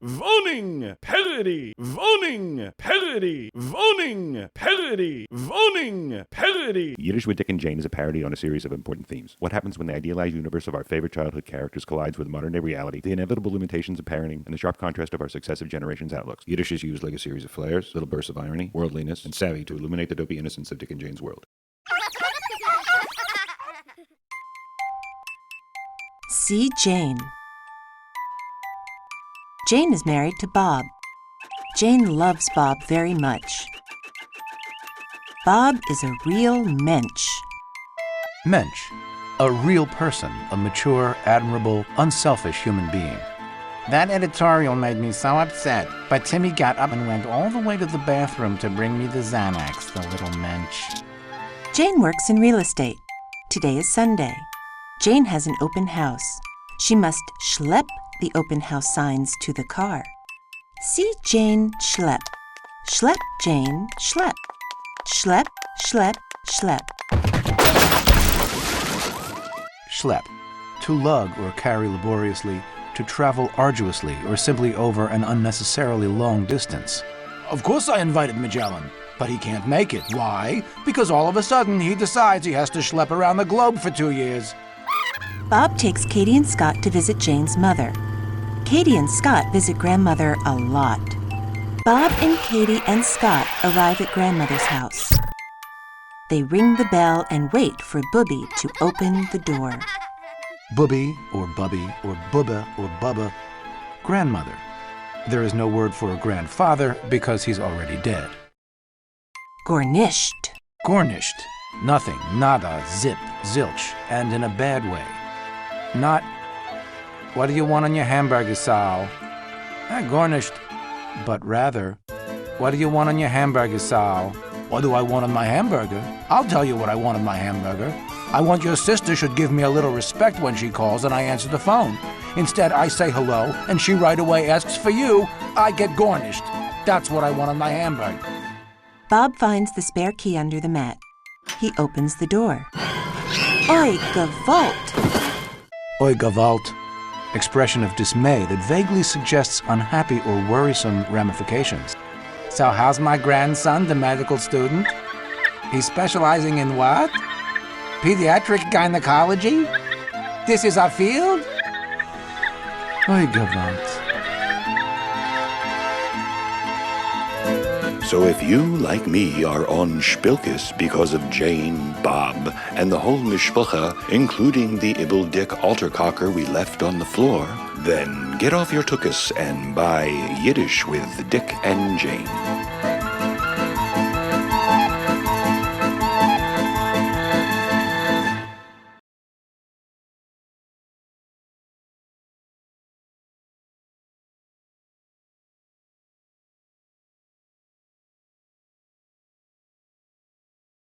Woning, parody, Woning, parody, Woning, parody, Woning, parody. Yiddish with Dick and Jane is a parody on a series of important themes. What happens when the idealized universe of our favorite childhood characters collides with modern-day reality, the inevitable limitations of parenting, and the sharp contrast of our successive generations' outlooks. Yiddish is used like a series of flares, little bursts of irony, worldliness, and savvy to illuminate the dopey innocence of Dick and Jane's world. See Jane. Jane is married to Bob. Jane loves Bob very much. Bob is a real mensch. Mensch, a real person, a mature, admirable, unselfish human being. That editorial made me so upset, but Timmy got up and went all the way to the bathroom to bring me the Xanax, the little mensch. Jane works in real estate. Today is Sunday. Jane has an open house. She must schlep the open house signs to the car. See Jane schlep. Schlep, Jane, schlep. Schlep, schlep, schlep. Schlep, to lug or carry laboriously, to travel arduously or simply over an unnecessarily long distance. Of course I invited Magellan, but he can't make it. Why? Because all of a sudden he decides he has to schlep around the globe for 2 years. Bob takes Katie and Scott to visit Jane's mother. Katie and Scott visit grandmother a lot. Bob and Katie and Scott arrive at grandmother's house. They ring the bell and wait for Booby to open the door. Booby or Bubby or Bubba or Bubba. Grandmother. There is no word for a grandfather because he's already dead. Gornisht. Gornisht. Nothing, nada, zip, zilch, and in a bad way. Not, what do you want on your hamburger, Sal? Gornisht. But rather, what do you want on your hamburger, Sal? What do I want on my hamburger? I'll tell you what I want on my hamburger. I want your sister should give me a little respect when she calls and I answer the phone. Instead, I say hello, and she right away asks for you. I get gornished. That's what I want on my hamburger. Bob finds the spare key under the mat. He opens the door. Oi, gewalt! Oi Gewalt, expression of dismay that vaguely suggests unhappy or worrisome ramifications. So how's my grandson, the medical student? He's specializing in what? Pediatric gynecology? This is our field? Oi Gewalt. So if you, like me, are on Spilkis because of Jane, Bob, and the whole mishpacha, including the Ibble Dick altercocker we left on the floor, then get off your tuchus and buy Yiddish with Dick and Jane.